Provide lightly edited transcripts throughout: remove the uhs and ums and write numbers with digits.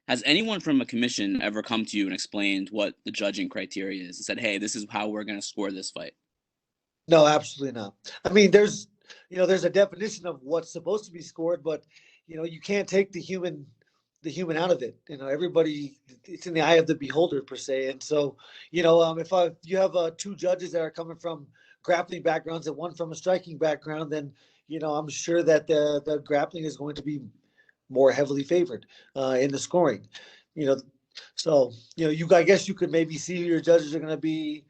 Has anyone from a commission ever come to you and explained what the judging criteria is and said, "Hey, this is how we're going to score this fight"? No, absolutely not. I mean, there's a definition of what's supposed to be scored, but you can't take the human out of it. Everybody, it's in the eye of the beholder per se. And so, if you have two judges that are coming from grappling backgrounds and one from a striking background, then I'm sure that the grappling is going to be more heavily favored in the scoring. You know, so I guess you could maybe see who your judges are going to be,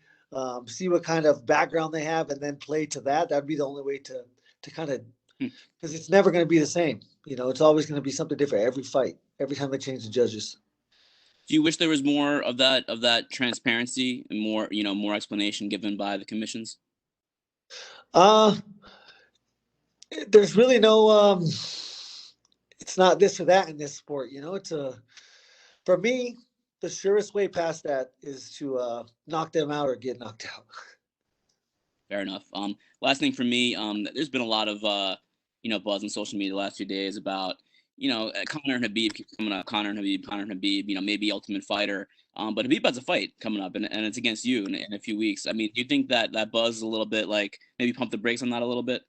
see what kind of background they have, and then play to that. That'd be the only way to kind of, Hmm. because it's never going to be the same. It's always going to be something different every fight, every time they change the judges. Do you wish there was more of that transparency and more explanation given by the commissions? Uh, there's really no it's not this or that in this sport. For me, the surest way past that is to knock them out or get knocked out. Fair enough. Last thing for me, there's been a lot of buzz on social media the last few days about Conor and Habib keeps coming up. Conor and Habib. Maybe Ultimate Fighter. But Habib has a fight coming up, and it's against you in a few weeks. I mean, do you think that buzz is a little bit like maybe pump the brakes on that a little bit?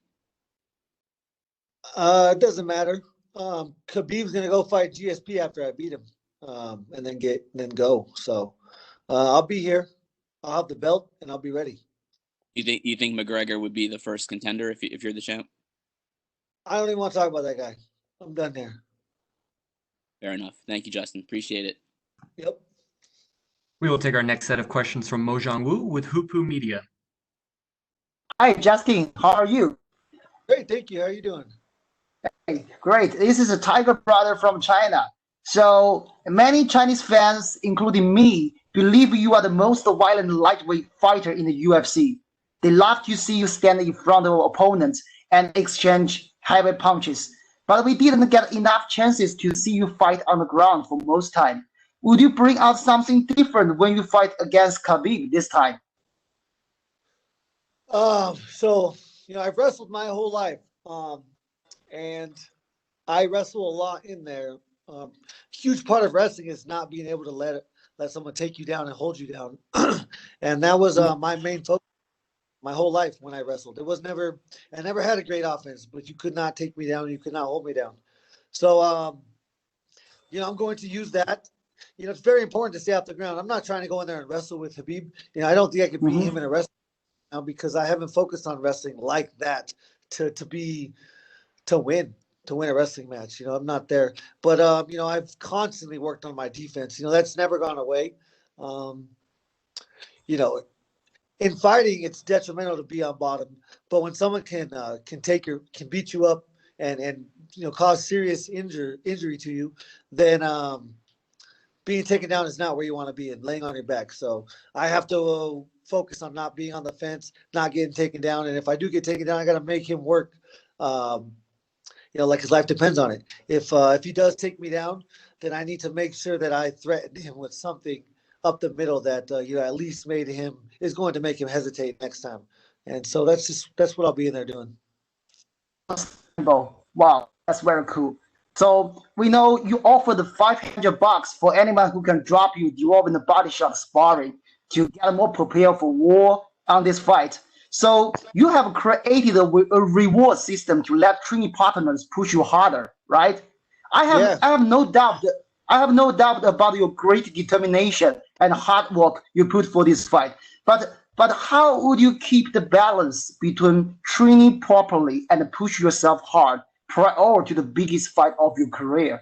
It doesn't matter. Khabib's gonna go fight GSP after I beat him, and then go. So I'll be here. I'll have the belt, and I'll be ready. You think McGregor would be the first contender if you're the champ? I don't even want to talk about that guy. I'm done there. Fair enough. Thank you, Justin. Appreciate it. Yep. We will take our next set of questions from Mojang Wu with Hupu Media. Hi, Justin. How are you? Great, thank you. How are you doing? Hey, great. This is a Tiger brother from China. So many Chinese fans, including me, believe you are the most violent lightweight fighter in the UFC. They love to see you stand in front of opponents and exchange heavy punches. But we didn't get enough chances to see you fight on the ground for most time. Would you bring out something different when you fight against Khabib this time? So I've wrestled my whole life, and I wrestle a lot in there. Huge part of wrestling is not being able to let someone take you down and hold you down, and that was my main focus my whole life when I wrestled. I never had a great offense, but you could not take me down. You could not hold me down. So, I'm going to use that. It's very important to stay off the ground. I'm not trying to go in there and wrestle with Habib. I don't think I could beat him in a wrestling now because I haven't focused on wrestling like that to win a wrestling match. I'm not there. But I've constantly worked on my defense. That's never gone away. You know, in fighting, it's detrimental to be on bottom. But when someone can beat you up and cause serious injury to you, then being taken down is not where you want to be and laying on your back. So I have to focus on not being on the fence, not getting taken down. And if I do get taken down, I got to make him work. Like his life depends on it. If he does take me down, then I need to make sure that I threaten him with something up the middle that at least is going to make him hesitate next time. And so that's what I'll be in there doing. Wow, that's very cool. So we know you offer the $500 for anyone who can drop you during the body shot sparring to get more prepared for war on this fight. So you have created a reward system to let training partners push you harder, right? I have no doubt. I have no doubt about your great determination and hard work you put for this fight. But how would you keep the balance between training properly and push yourself hard prior to the biggest fight of your career?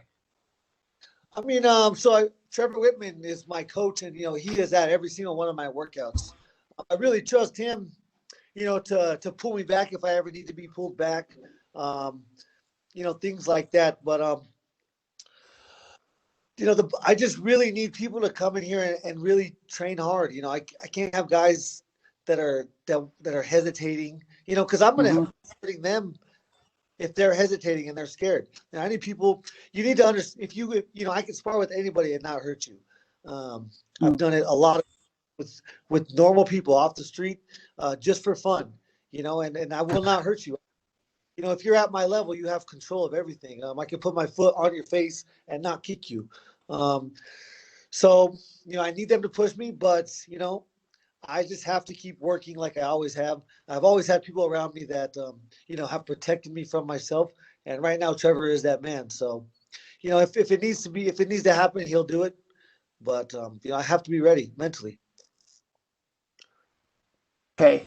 I mean, Trevor Whitman is my coach, and he is at every single one of my workouts. I really trust him, to pull me back if I ever need to be pulled back, things like that. But I just really need people to come in here and really train hard. I can't have guys that are hesitating, because I'm going to have hurting them if they're hesitating and they're scared. And I need people. You need to understand. If I can spar with anybody and not hurt you. I've done it a lot with normal people off the street, just for fun. And I will not hurt you. If you're at my level, you have control of everything. I can put my foot on your face and not kick you. Um, so, I need them to push me, but, I just have to keep working like I always have. I've always had people around me that, have protected me from myself. And right now, Trevor is that man. So, if it needs to be, if it needs to happen, he'll do it. But, I have to be ready mentally. Okay.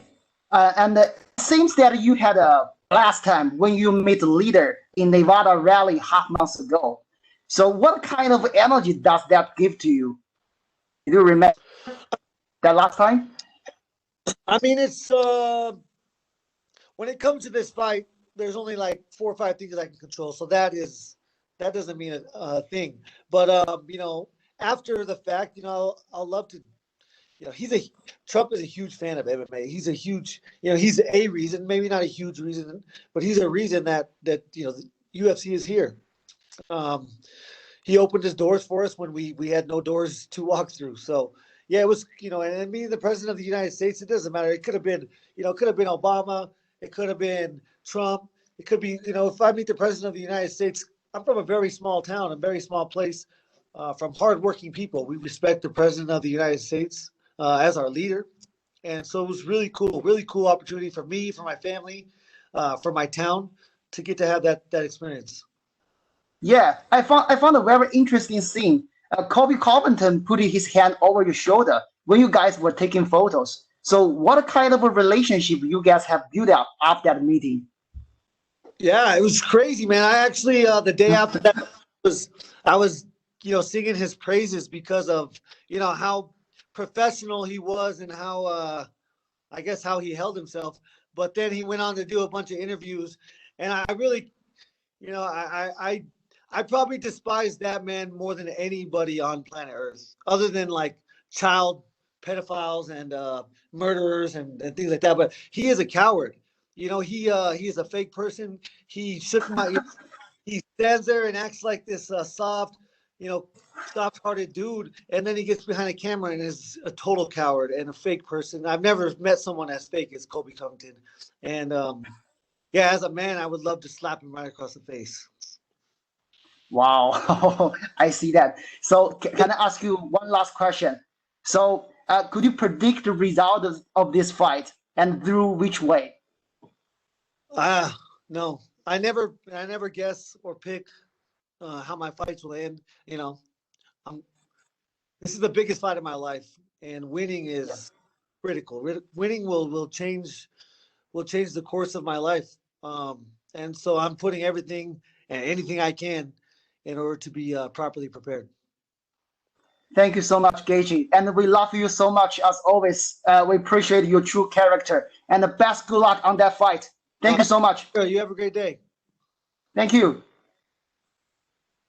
And it seems that you had a last time when you met the leader in Nevada rally half months ago. So what kind of energy does that give to you? Do you remember that last time? I mean, it's when it comes to this fight, there's only like 4 or 5 things I can control. So that doesn't mean a thing. But after the fact, I'll love to. He's a Trump is a huge fan of MMA. He's a huge, he's a reason, maybe not a huge reason, but he's a reason that the UFC is here. Um, he opened his doors for us when we had no doors to walk through. So yeah, it was and me, the president of the United States, it doesn't matter. It could have been Obama, it could have been Trump, it could be if I meet the president of the United States, I'm from a very small town, a very small place, from hardworking people. We respect the president of the United States as our leader, and so it was really cool opportunity for me, for my family, for my town to get to have that experience. Yeah, I found a very interesting scene. Colby Covington putting his hand over your shoulder when you guys were taking photos. So what kind of a relationship you guys have built up after that meeting? Yeah, it was crazy, man. I actually the day after that I was singing his praises because of how professional he was and how I guess how he held himself. But then he went on to do a bunch of interviews, and I really I probably despise that man more than anybody on planet Earth, other than like child pedophiles and murderers and things like that. But he is a coward. He is a fake person. He shook my. He stands there and acts like this soft, you know, soft-hearted dude, and then he gets behind a camera and is a total coward and a fake person. I've never met someone as fake as Colby Covington, and yeah, as a man, I would love to slap him right across the face. Wow, I see that. So can I ask you one last question? So could you predict the result of this fight and through which way? Ah, no, I never guess or pick how my fights will end. I'm, this is the biggest fight of my life, and winning Yeah. is critical. Winning will change the course of my life. And so I'm putting everything and anything I can in order to be properly prepared. Thank you so much, Gaethje, and we love you so much as always. We appreciate your true character, and the best good luck on that fight. Thank you so much. Sure, you have a great day. Thank you.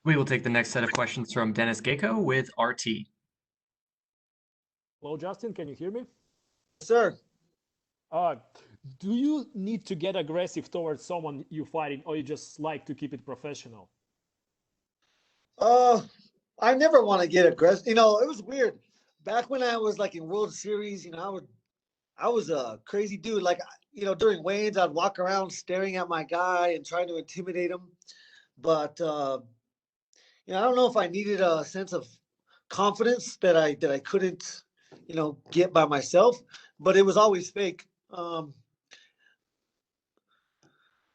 We will take the next set of questions from Dennis Gecko with RT. Hello, Justin. Can you hear me? Sir, Uh, do you need to get aggressive towards someone you're fighting, or you just like to keep it professional? uh, I never want to get aggressive. It was weird. Back when I was like in World Series, I was a crazy dude. Like, during weigh-ins, I'd walk around staring at my guy and trying to intimidate him. But I don't know if I needed a sense of confidence that I couldn't, get by myself. But it was always fake.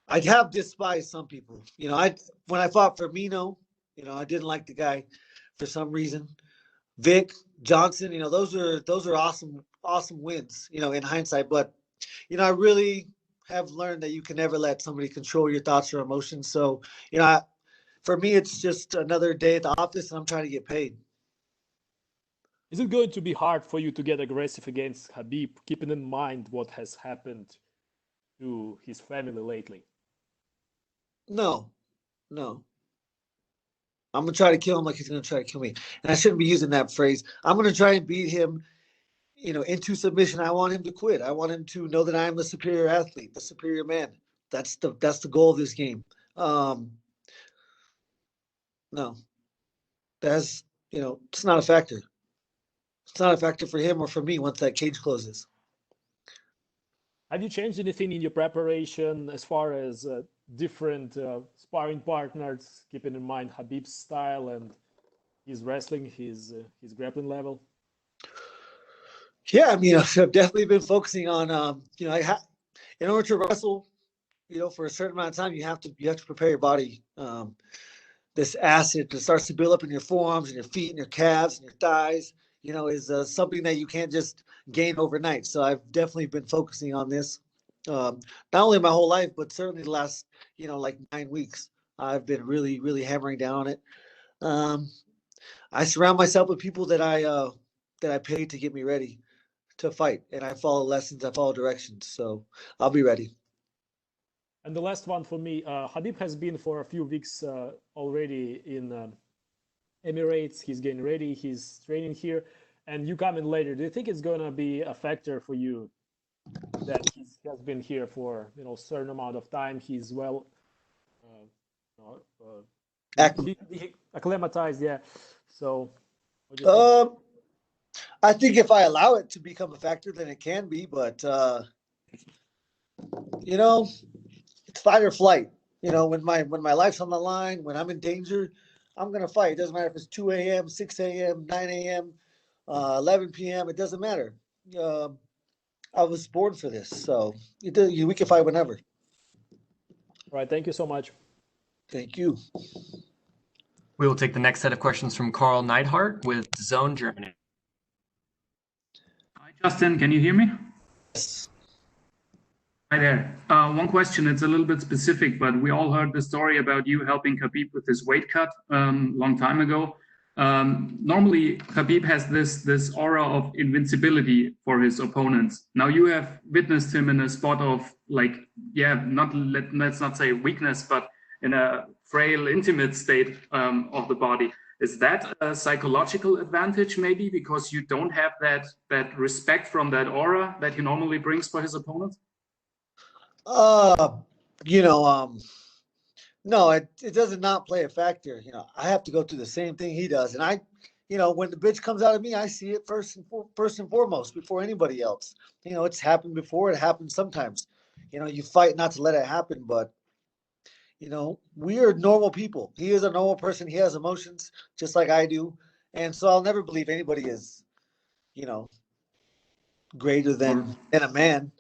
I'd have despised some people. When I fought for Mino, I didn't like the guy for some reason. Vic Johnson, those are awesome wins, in hindsight. But I really have learned that you can never let somebody control your thoughts or emotions. So, for me, it's just another day at the office, and I'm trying to get paid. Is it going to be hard for you to get aggressive against Habib, keeping in mind what has happened to his family lately? No, no. I'm gonna try to kill him like he's gonna try to kill me, and I shouldn't be using that phrase. I'm gonna try and beat him, into submission. I want him to quit. I want him to know that I am the superior athlete, the superior man. That's the goal of this game. Um, no, that's it's not a factor. It's not a factor for him or for me once that cage closes. Have you changed anything in your preparation as far as different sparring partners, keeping in mind Habib's style and his wrestling, his grappling level? Yeah, I mean, I've definitely been focusing on, in order to wrestle, for a certain amount of time, you have to prepare your body. This acid that starts to build up in your forearms and your feet and your calves and your thighs, is something that you can't just gain overnight. So I've definitely been focusing on this, not only my whole life, but certainly the last, like 9 weeks. I've been really, really hammering down on it. Um, I surround myself with people that I pay to get me ready to fight, and I follow lessons, I follow directions. So I'll be ready. And the last one for me, Habib has been for a few weeks already in Emirates. He's getting ready. He's training here, and you come in later. Do you think it's going to be a factor for you that he has been here for certain amount of time? He's well, acclimatized, yeah. So, what do you think? I think if I allow it to become a factor, then it can be. But you know, it's fight or flight. When my life's on the line, when I'm in danger, I'm gonna fight. It doesn't matter if it's 2 a.m., 6 a.m., 9 a.m., 11 p.m. It doesn't matter. Um, I was born for this, so we can fight whenever. All right, thank you so much. Thank you. We will take the next set of questions from Carl Neidhart with Zone Germany. Hi, Justin. Can you hear me? Yes. Hi there. One question. It's a little bit specific, but we all heard the story about you helping Khabib with his weight cut long time ago. Normally, Khabib has this aura of invincibility for his opponents. Now you have witnessed him in a spot of let's not say weakness, but in a frail, intimate state of the body. Is that a psychological advantage, maybe, because you don't have that respect from that aura that he normally brings for his opponents? Uh, you know, no, it does not play a factor. I have to go through the same thing he does, and when the bitch comes out of me, I see it first and foremost before anybody else. It's happened before. It happens sometimes. You fight not to let it happen, but we are normal people. He is a normal person. He has emotions just like I do, and so I'll never believe anybody is, you know, greater than a man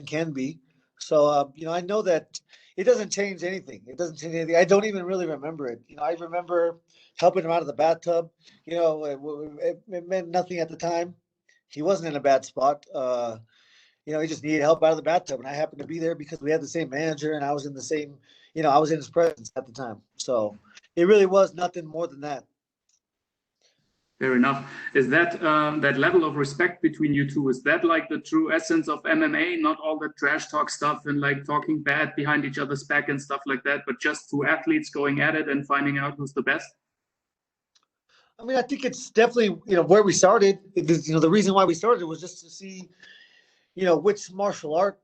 can be. So I know that it doesn't change anything. It doesn't change anything. I don't even really remember it. I remember helping him out of the bathtub. It meant nothing at the time. He wasn't in a bad spot. He just needed help out of the bathtub, and I happened to be there because we had the same manager, and I was in the same. I was in his presence at the time. So it really was nothing more than that. Fair enough. Is that that level of respect between you two? Is that like the true essence of MMA? Not all the trash talk stuff and like talking bad behind each other's back and stuff like that, but just two athletes going at it and finding out who's the best? I mean, I think it's definitely where we started. The reason why we started was just to see which martial art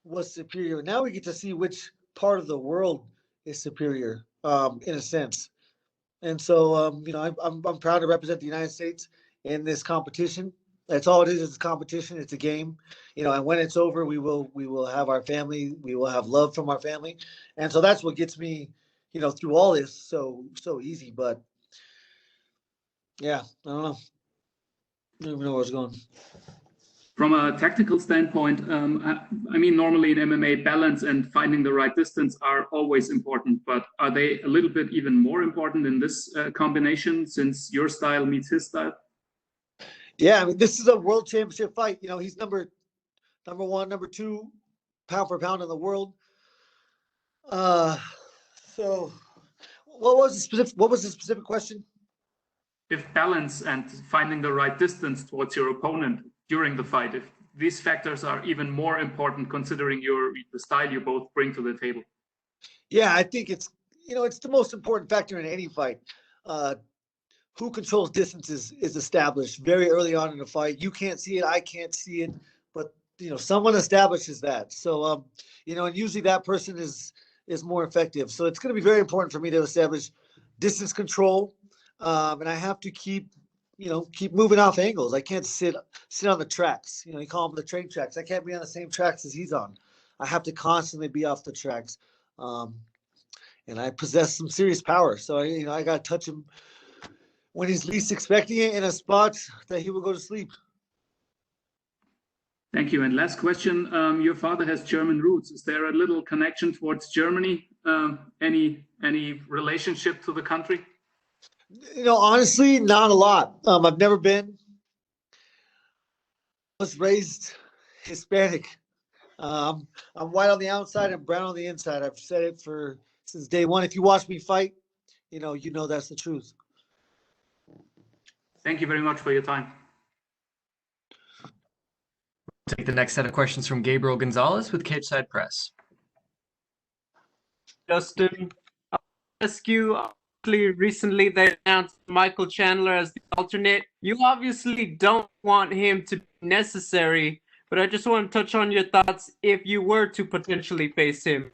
was superior. Now we get to see which part of the world is superior, in a sense. And so, I'm proud to represent the United States in this competition. That's all it is. It's a competition. It's a game, and when it's over, we will have our family. We will have love from our family. And so that's what gets me, through all this so easy. But yeah, I don't know. I don't even know where it's going. From a tactical standpoint, I mean, normally in MMA, balance and finding the right distance are always important, but are they a little bit even more important in this combination since your style meets his style? Yeah, I mean, this is a world championship fight. He's number one, number two, pound for pound in the world. So what was the specific question? If balance and finding the right distance towards your opponent during the fight, if these factors are even more important considering the style you both bring to the table. Yeah, I think it's the most important factor in any fight. Who controls distance is established very early on in the fight. You can't see it, I can't see it, but someone establishes that. So and usually that person is more effective. So it's going to be very important for me to establish distance control, and I have to keep moving off angles. I can't sit on the tracks. You call them the train tracks. I can't be on the same tracks as he's on. I have to constantly be off the tracks, and I possess some serious power. So I got to touch him when he's least expecting it in a spot that he will go to sleep. Thank you. And last question, your father has German roots. Is there a little connection towards Germany? Any relationship to the country? Honestly, not a lot. I've never been. I was raised Hispanic. I'm white on the outside and brown on the inside. I've said it since day one. If you watch me fight, you know that's the truth. Thank you very much for your time. Take the next set of questions from Gabriel Gonzalez with Cage Side Press. Justin, I'll ask you, recently they announced Michael Chandler as the alternate. You obviously don't want him to be necessary, but I just want to touch on your thoughts if you were to potentially face him.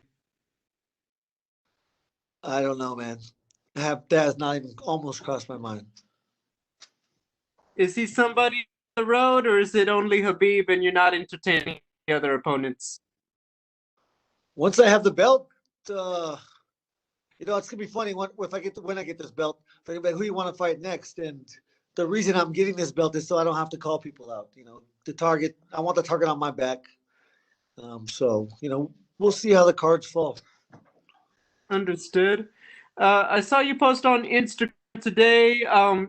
I don't know, man. That has not even almost crossed my mind. Is he somebody on the road, or is it only Khabib and you're not entertaining the other opponents? Once I have the belt, it's gonna be funny when I get this belt. Think about who you want to fight next, and the reason I'm getting this belt is so I don't have to call people out. I want the target on my back. So we'll see how the cards fall. Understood. I saw you post on Instagram today.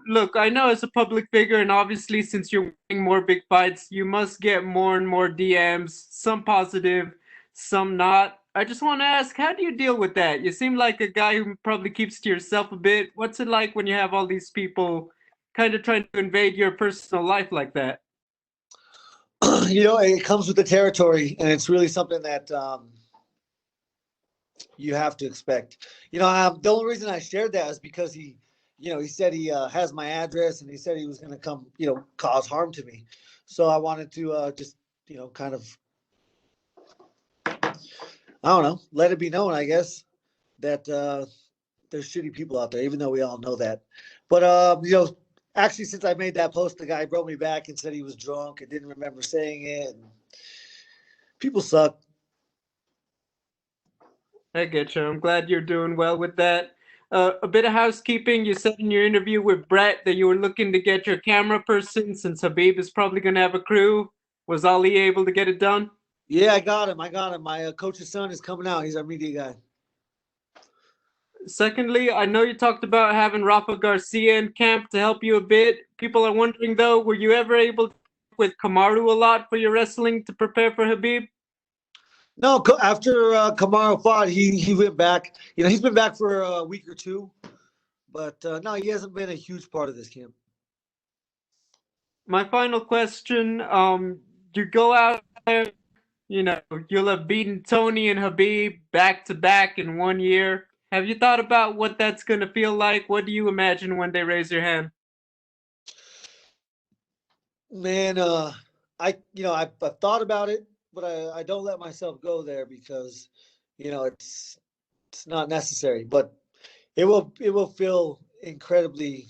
Look, I know as a public figure, and obviously since you're winning more big fights, you must get more and more DMs, some positive, some not. I just want to ask, how do you deal with that? You seem like a guy who probably keeps to yourself a bit. What's it like when you have all these people kind of trying to invade your personal life like that? It comes with the territory, and it's really something that you have to expect. The only reason I shared that is because he said he has my address, and he said he was going to come, cause harm to me. So I wanted to just, kind of, I don't know, let it be known, I guess, that there's shitty people out there, even though we all know that. But, actually, since I made that post, the guy wrote me back and said he was drunk and didn't remember saying it. And people suck. I get you. I'm glad you're doing well with that. A bit of housekeeping. You said in your interview with Brett that you were looking to get your camera person since Khabib is probably going to have a crew. Was Ali able to get it done? Yeah, I got him. My coach's son is coming out. He's our media guy. Secondly, I know you talked about having Rafa Garcia in camp to help you a bit. People are wondering, though, were you ever able to work with Kamaru a lot for your wrestling to prepare for Khabib? No, after Kamaru fought, he went back. He's been back for a week or two, but no, he hasn't been a huge part of this camp. My final question, you go out there, you'll have beaten Tony and Khabib back to back in 1 year. Have you thought about what that's going to feel like? What do you imagine when they raise your hand? Man, I've thought about it, but I don't let myself go there because, it's not necessary. But it will feel incredibly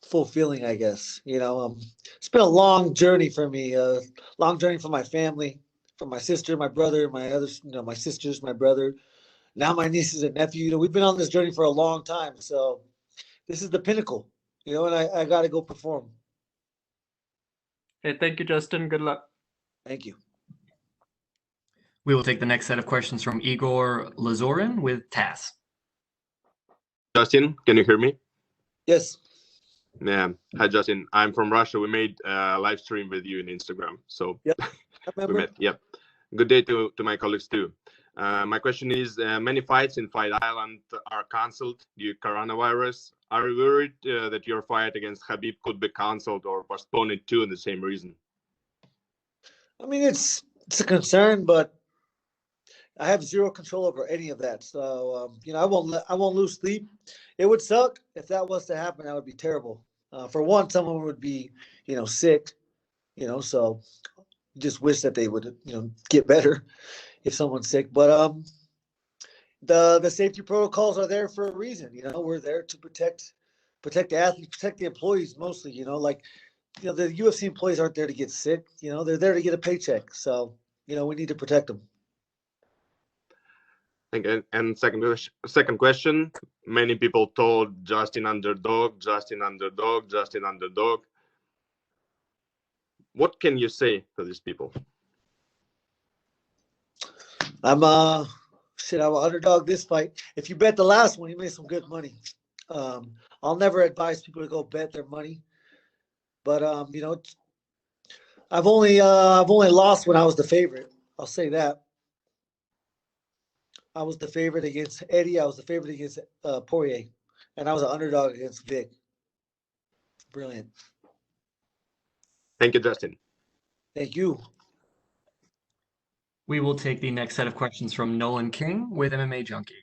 fulfilling, I guess. It's been a long journey for me, long journey for my family, for my sister, my brother, my others, my sisters, my brother, now my nieces and nephew. We've been on this journey for a long time, so this is the pinnacle, and I got to go perform. Hey, thank you, Justin. Good luck. Thank you. We will take the next set of questions from Igor Lazorin with TASS. Justin, can you hear me? Yes. Yeah. Hi, Justin. I'm from Russia. We made a live stream with you in Instagram. So yep. I remember. We met. Yep. Good day to my colleagues too. My question is, many fights in Fight Island are cancelled due to coronavirus. Are you worried that your fight against Khabib could be cancelled or postponed too in the same reason? I mean, it's a concern, but I have zero control over any of that. So, I won't lose sleep. It would suck if that was to happen. That would be terrible. For one, someone would be, sick, so just wish that they would, get better if someone's sick. But the safety protocols are there for a reason. We're there to protect the athletes, protect the employees mostly. The UFC employees aren't there to get sick. They're there to get a paycheck. So, we need to protect them. Thank you. And second question. Many people told Justin underdog, Justin underdog, Justin underdog. What can you say to these people? I'm an underdog this fight. If you bet the last one, you made some good money. I'll never advise people to go bet their money, but you know, I've only lost when I was the favorite. I'll say that. I was the favorite against Eddie. I was the favorite against Poirier, and I was an underdog against Vic. Brilliant. Thank you, Justin. Thank you. We will take the next set of questions from Nolan King with MMA Junkie.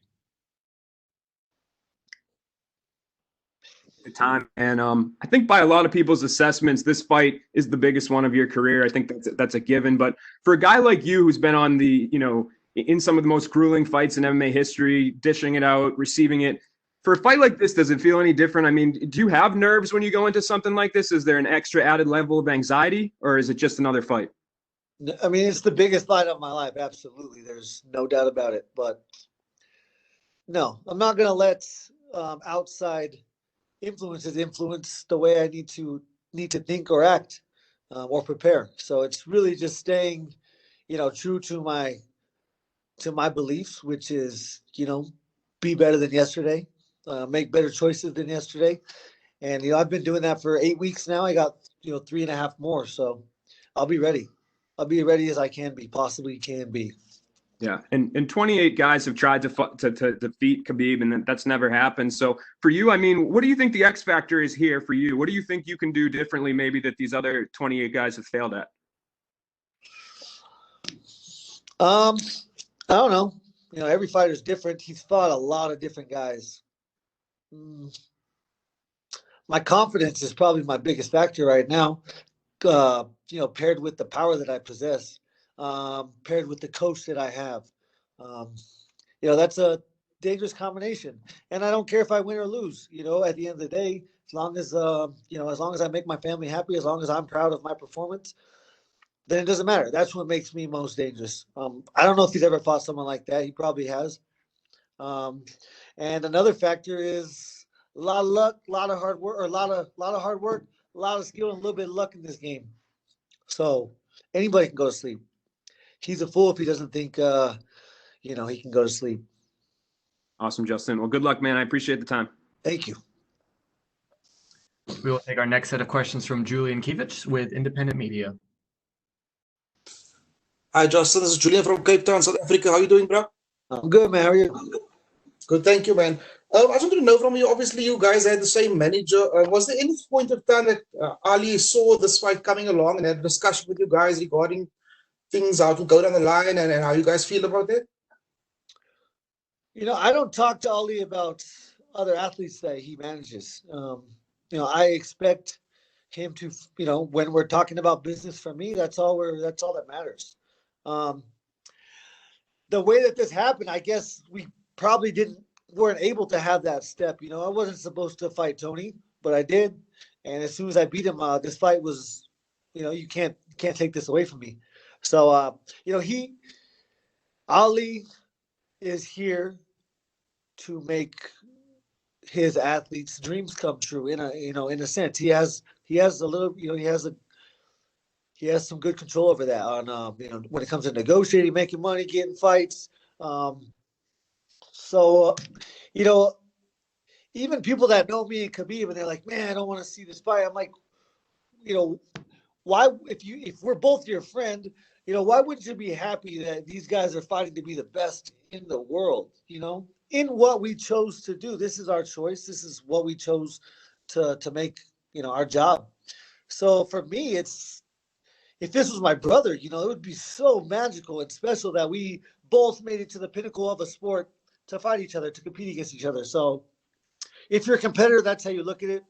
Time, and I think by a lot of people's assessments, this fight is the biggest one of your career. I think that's a given. But for a guy like you, who's been on the, you know, in some of the most grueling fights in MMA history, dishing it out, receiving it, for a fight like this, does it feel any different? I mean, do you have nerves when you go into something like this? Is there an extra added level of anxiety, or is it just another fight? I mean, it's the biggest fight of my life. Absolutely, there's no doubt about it. But no, I'm not going to let outside influences influence the way I need to think or act or prepare. So it's really just staying, you know, true to my beliefs, which is, you know, be better than yesterday, make better choices than yesterday. And, you know, I've been doing that for 8 weeks now. I got, you know, 3.5 more. So I'll be ready. I'll be ready as I possibly can be. Yeah, and 28 guys have tried to defeat Khabib, and that's never happened. So for you, I mean, what do you think the X factor is here for you? What do you think you can do differently, maybe, that these other 28 guys have failed at? I don't know. You know, every fighter's different. He's fought a lot of different guys. My confidence is probably my biggest factor right now. You know, paired with the power that I possess. Paired with the coach that I have. You know, that's a dangerous combination. And I don't care if I win or lose, you know, at the end of the day, as long as, you know, as long as I make my family happy, as long as I'm proud of my performance, then it doesn't matter. That's what makes me most dangerous. I don't know if he's ever fought someone like that. He probably has. And another factor is a lot of luck, a lot of hard work, or a lot of hard work, a lot of skill, and a little bit of luck in this game. So anybody can go to sleep. He's a fool if he doesn't think, you know, he can go to sleep. Awesome, Justin. Well, good luck, man. I appreciate the time. Thank you. We will take our next set of questions from Julian Kivich with Independent Media. Hi, Justin. This is Julian from Cape Town, South Africa. How are you doing, bro? I'm good, man. How are you? Good, thank you, man. I just wanted to know from you, obviously, you guys had the same manager. Was there any point of time that Ali saw this fight coming along and had a discussion with you guys regarding things, how to go down the line, and how you guys feel about it? You know, I don't talk to Ali about other athletes that he manages. You know, I expect him to, you know, when we're talking about business for me, that's all that matters. The way that this happened, I guess we probably weren't able to have that step. You know, I wasn't supposed to fight Tony, but I did. And as soon as I beat him, this fight was, you know, you can't take this away from me. So, you know, Ali is here to make his athletes' dreams come true. In a sense, he has a little, you know, he has some good control over that on, you know, when it comes to negotiating, making money, getting fights. So, you know, even people that know me and Khabib, and they're like, man, I don't want to see this fight. I'm like, you know, why, if we're both your friend, you know, why wouldn't you be happy that these guys are fighting to be the best in the world, you know, in what we chose to do? This is our choice. This is what we chose to make, you know, our job. So for me, if this was my brother, you know, it would be so magical and special that we both made it to the pinnacle of a sport to fight each other, to compete against each other. So if you're a competitor, that's how you look at it,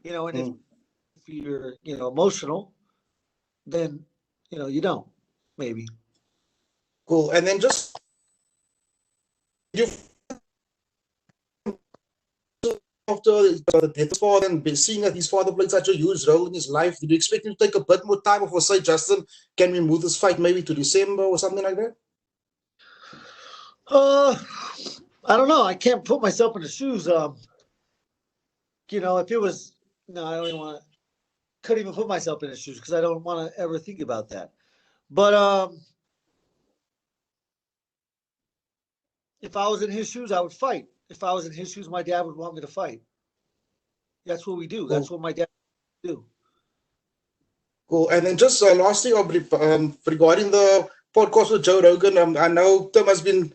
you know, and if you're, you know, emotional, then, you know, you don't, maybe. Cool. And then just you after the death of father and seeing that his father played such a huge role in his life, did you expect him to take a bit more time, or say, Justin, can we move this fight maybe to December or something like that? I don't know. I can't put myself in the shoes. If it was, no, I don't even want to. Couldn't even put myself in his shoes because I don't want to ever think about that. But if I was in his shoes, I would fight. If I was in his shoes, my dad would want me to fight. That's what we do. That's what my dad would do. Cool. And then just lastly, regarding the podcast with Joe Rogan, I know Tim has been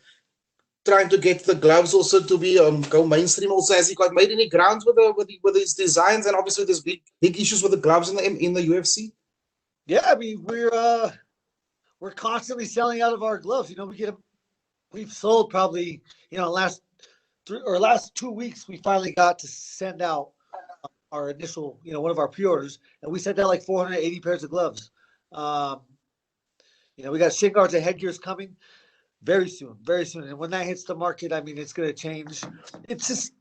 trying to get the gloves also to be go mainstream. Also, has he got made any grounds with his designs? And obviously, there's big issues with the gloves in the UFC. Yeah, I mean we're constantly selling out of our gloves. We've sold probably last 2 weeks. We finally got to send out our initial one of our pre-orders, and we sent out like 480 pairs of gloves. We got shin guards and headgears coming very soon, and when that hits the market, I mean it's going to change. It's just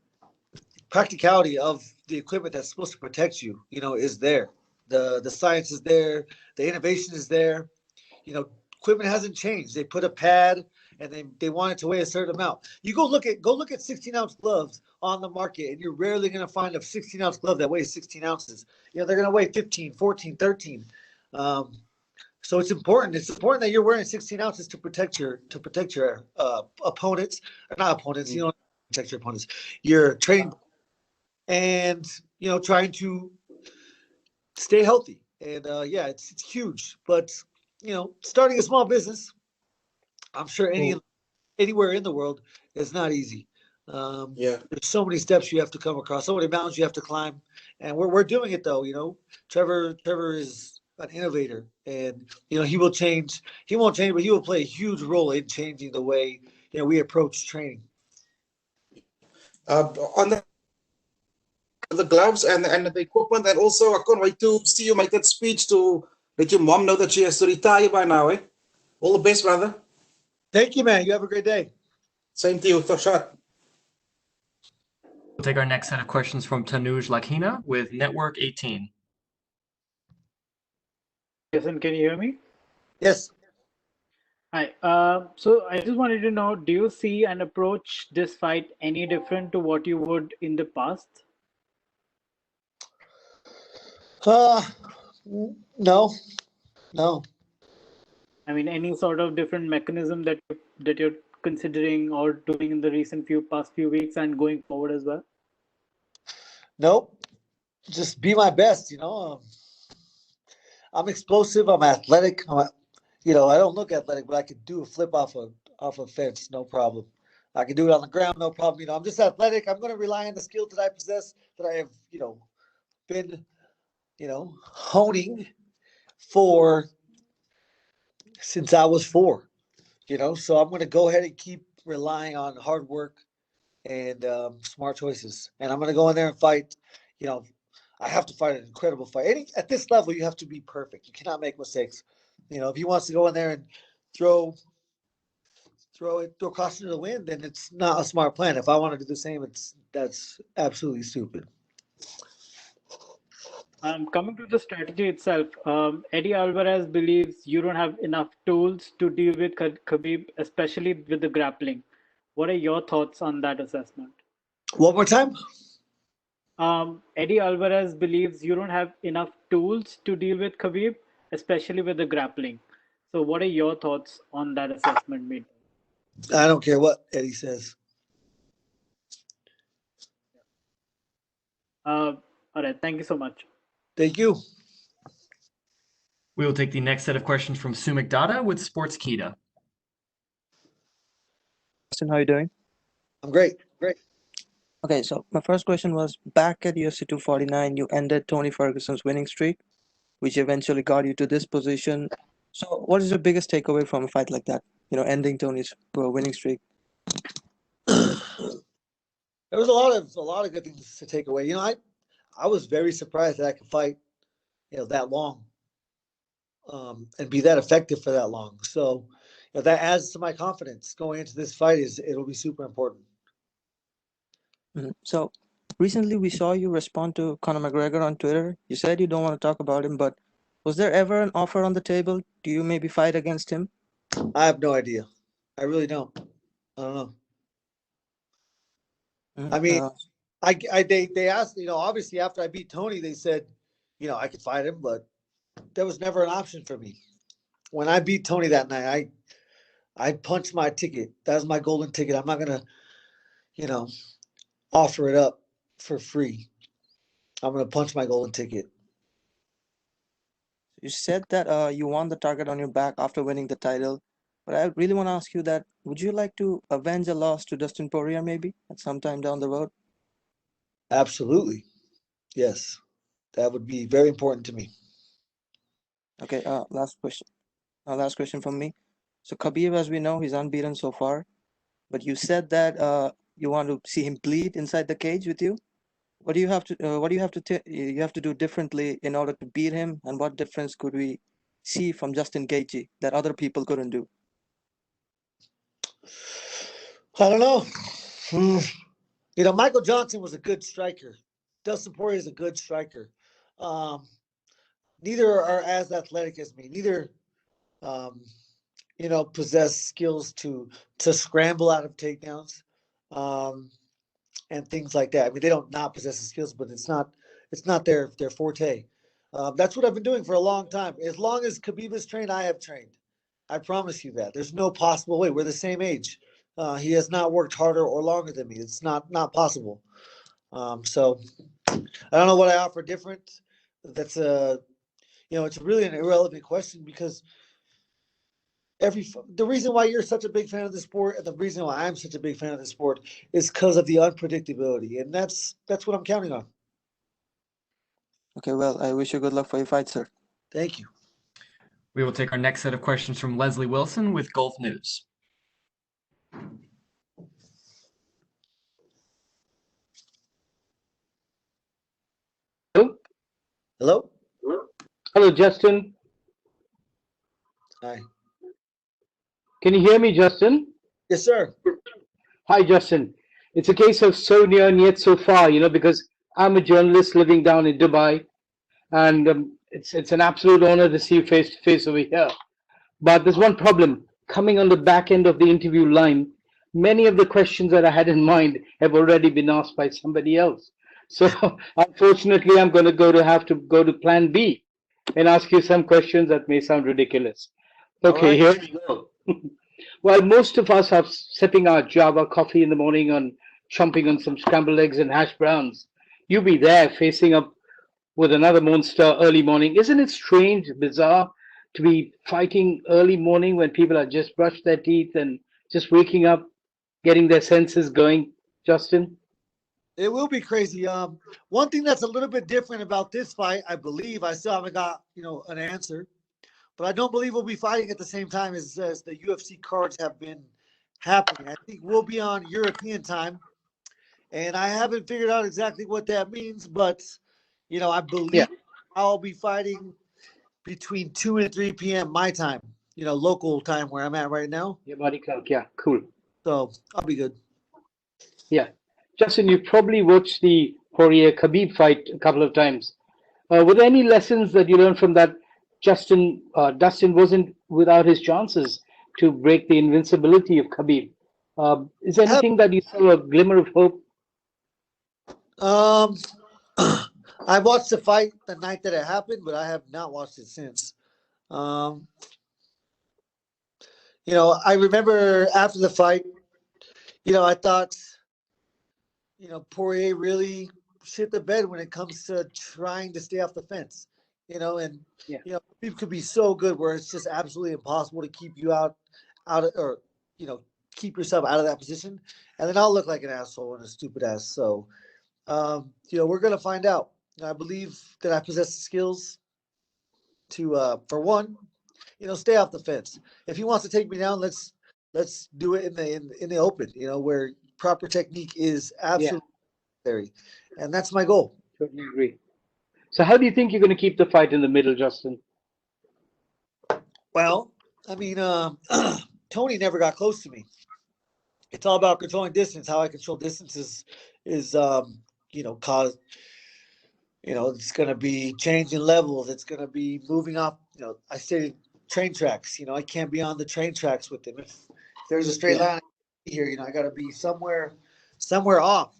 practicality of the equipment that's supposed to protect you is there. The science is there, the innovation is there. Equipment hasn't changed. They put a pad and they want it to weigh a certain amount. You go look at 16-ounce gloves on the market, and you're rarely going to find a 16-ounce glove that weighs 16 ounces. They're going to weigh 15, 14, 13. So it's important. It's important that you're wearing 16 ounces to protect your opponents, or not opponents. You don't protect your opponents. You're training and trying to stay healthy. And it's huge. But starting a small business, I'm sure anywhere in the world is not easy. There's so many steps you have to come across, so many mountains you have to climb, and we're doing it though. Trevor is an innovator, and he will change. He won't change, but he will play a huge role in changing the way we approach training. On the gloves and the equipment, and also I can't wait to see you make that speech to let your mom know that she has to retire by now. All the best, brother. Thank you, man. You have a great day. Same to you. Shot. We'll take our next set of questions from Tanuj Lakhina with Network 18. Jason, can you hear me? Yes. Hi. So I just wanted to know, do you see and approach this fight any different to what you would in the past? No. I mean, any sort of different mechanism that you're considering or doing in the past few weeks and going forward as well? Nope. Just be my best. I'm explosive. I'm athletic. I don't look athletic, but I could do a flip off a fence, no problem. I can do it on the ground, no problem. I'm just athletic. I'm going to rely on the skills that I possess, that I have, been, honing for since I was 4. So I'm going to go ahead and keep relying on hard work and smart choices. And I'm going to go in there and fight. I have to fight an incredible fight. At this level, you have to be perfect. You cannot make mistakes. If he wants to go in there and throw caution to the wind, then it's not a smart plan. If I want to do the same, that's absolutely stupid. Coming to the strategy itself, Eddie Alvarez believes you don't have enough tools to deal with Khabib, especially with the grappling. What are your thoughts on that assessment? One more time. Eddie Alvarez believes you don't have enough tools to deal with Khabib, especially with the grappling. So what are your thoughts on that assessment made? I don't care what Eddie says. All right. Thank you so much. Thank you. We will take the next set of questions from Sumik Dada with Sportskeeda. How are you doing? I'm great. Okay, so my first question was, back at UFC 249, you ended Tony Ferguson's winning streak, which eventually got you to this position. So what is your biggest takeaway from a fight like that? Ending Tony's winning streak. There was a lot of good things to take away. I was very surprised that I could fight, that long, and be that effective for that long. So, that adds to my confidence going into this fight. It'll be super important. Mm-hmm. So, recently we saw you respond to Conor McGregor on Twitter. You said you don't want to talk about him, but was there ever an offer on the table? Do you maybe fight against him? I have no idea. I really don't. I don't know. Mhm. I mean, they asked, obviously after I beat Tony, they said, I could fight him, but there was never an option for me. When I beat Tony that night, I punched my ticket. That was my golden ticket. I'm not gonna, offer it up for free. I'm gonna punch my golden ticket. You said that you won the target on your back after winning the title, but I really want to ask you that: would you like to avenge a loss to Dustin Poirier maybe at some time down the road? Absolutely, yes. That would be very important to me. Okay. Last question. Last question from me. So Khabib, as we know, he's unbeaten so far, but you said that you want to see him bleed inside the cage with you. What do you have to you have to do differently in order to beat him, and what difference could we see from Justin Gaethje that other people couldn't do? I don't know. Michael Johnson was a good striker. Dustin Poirier is a good striker. Um, Neither are as athletic as me. Neither, um, possess skills to scramble out of takedowns, um, and things like that. I mean, they don't not possess the skills, but it's not their forte. That's what I've been doing for a long time. As long as Khabib is trained, I have trained. I promise you that. There's no possible way. We're the same age. He has not worked harder or longer than me. It's not possible. So I don't know what I offer different. That's it's really an irrelevant question because the reason why you're such a big fan of the sport and the reason why I'm such a big fan of the sport is because of the unpredictability, and that's what I'm counting on. Okay, well, I wish you good luck for your fight, sir. Thank you. We will take our next set of questions from Leslie Wilson with Gulf News. Hello. Hello, Justin. Hi. Can you hear me, Justin? Yes, sir. Hi, Justin. It's a case of so near and yet so far, because I'm a journalist living down in Dubai, and it's an absolute honor to see you face to face over here. But there's one problem. Coming on the back end of the interview line, many of the questions that I had in mind have already been asked by somebody else. So unfortunately, I'm going to have to go to plan B and ask you some questions that may sound ridiculous. Okay, here we go. Well, most of us are sipping our Java coffee in the morning on chomping on some scrambled eggs and hash browns. You be there facing up with another monster early morning. Isn't it strange, bizarre to be fighting early morning when people are just brushed their teeth and just waking up, getting their senses going, Justin? It will be crazy. One thing that's a little bit different about this fight, I believe, I still haven't got an answer, but I don't believe we'll be fighting at the same time as the UFC cards have been happening. I think we'll be on European time, and I haven't figured out exactly what that means, but I believe I'll be fighting between 2 and 3 p.m. my time, local time where I'm at right now. Your body clock, yeah, cool. So I'll be good. Yeah. Justin, you probably watched the Poirier Khabib fight a couple of times. Were there any lessons that you learned from that? Dustin wasn't without his chances to break the invincibility of Khabib. Is there anything that you saw a glimmer of hope? I watched the fight the night that it happened, but I have not watched it since. I remember after the fight, I thought, Poirier really shit the bed when it comes to trying to stay off the fence, and people could be so good where it's just absolutely impossible to keep you out of, or, keep yourself out of that position. And then I'll look like an asshole and a stupid ass. So, we're going to find out. I believe that I possess the skills to, for one, stay off the fence. If he wants to take me down, let's do it in the open, where proper technique is absolutely necessary, and that's my goal. Totally agree. So, how do you think you're going to keep the fight in the middle, Justin? Well, I mean, Tony never got close to me. It's all about controlling distance. How I control distance is cause. It's going to be changing levels. It's going to be moving off. I stated train tracks. I can't be on the train tracks with him. If there's a straight line, here. I got to be somewhere off.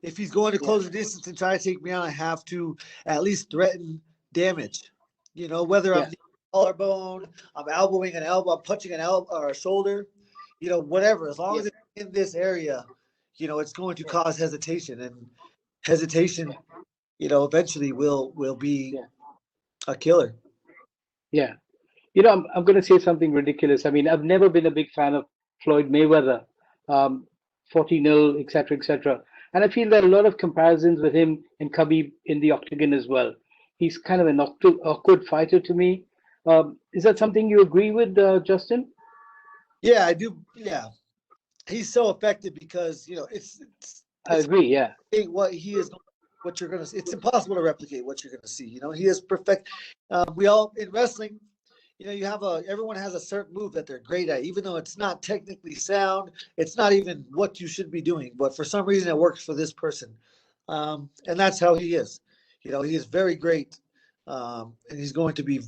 If he's going to close the distance and try to take me out, I have to at least threaten damage. Whether I'm collarbone, I'm elbowing an elbow, I'm punching an elbow or a shoulder, whatever. As long as it's in this area, it's going to cause hesitation, and hesitation, eventually will be a killer. Yeah. I'm going to say something ridiculous. I mean, I've never been a big fan of Floyd Mayweather, 40-0, etc., etc. And I feel there are a lot of comparisons with him and Khabib in the octagon as well. He's kind of an awkward fighter to me. Is that something you agree with, Justin? Yeah, I do. Yeah, he's so effective because I agree. Yeah, what he is, what you're gonna see. It's impossible to replicate what you're gonna see. He is perfect. We all in wrestling. Everyone has a certain move that they're great at, even though it's not technically sound. It's not even what you should be doing, but for some reason it works for this person, and that's how he is. He is very great, and he's going to be.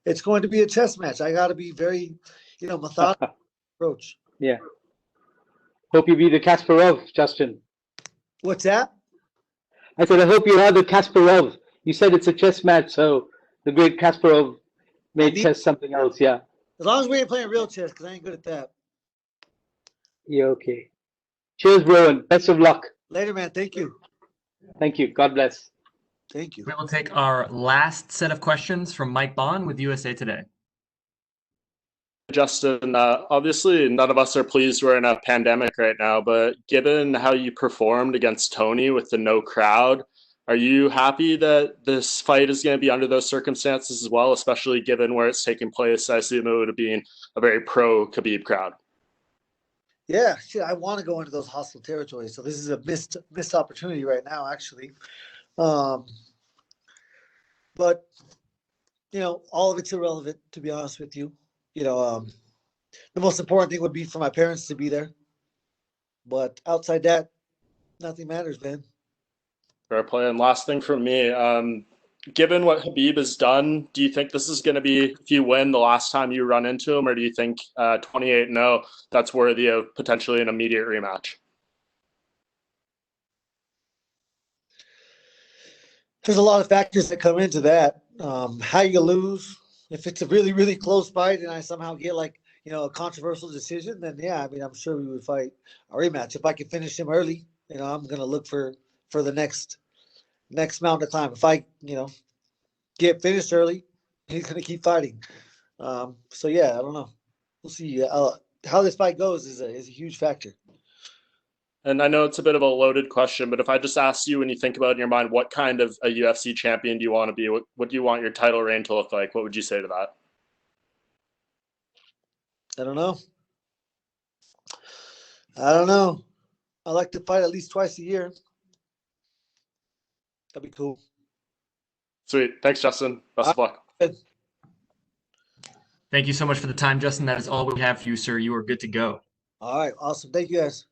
It's going to be a chess match. I got to be very, methodical approach. Yeah. Hope you be the Kasparov, Justin. What's that? I said I hope you are the Kasparov. You said it's a chess match, so the great Kasparov made chess something else. Yeah. As long as we ain't playing real chess, because I ain't good at that. Yeah. Okay. Cheers, bro, and best of luck. Later, man. Thank you. Thank you. God bless. Thank you. We will take our last set of questions from Mike Bond with USA Today. Justin, obviously none of us are pleased we're in a pandemic right now, but given how you performed against Tony with the no crowd, are you happy that this fight is going to be under those circumstances as well, especially given where it's taking place? I assume it would have been a very pro Khabib crowd. Yeah, shit, I want to go into those hostile territories. So this is a missed opportunity right now, actually. But all of it's irrelevant, to be honest with you. The most important thing would be for my parents to be there. But outside that, nothing matters, man. Fair play. And last thing from me, given what Khabib has done, do you think this is going to be, if you win, the last time you run into him, or do you think 28-0, that's worthy of potentially an immediate rematch? There's a lot of factors that come into that. How you lose. If it's a really, really close fight and I somehow get a controversial decision, then yeah, I mean, I'm sure we would fight a rematch. If I can finish him early, I'm going to look for the next mountain to climb. If I, get finished early, he's going to keep fighting. So yeah, I don't know. We'll see. How this fight goes is a huge factor. And I know it's a bit of a loaded question, but if I just asked you, when you think about it in your mind, what kind of a UFC champion do you want to be? What do you want your title reign to look like? What would you say to that? I don't know. I like to fight at least twice a year. That'd be cool. Sweet. Thanks, Justin. Best of luck. Thank you so much for the time, Justin. That is all we have for you, sir. You are good to go. All right. Awesome. Thank you, guys.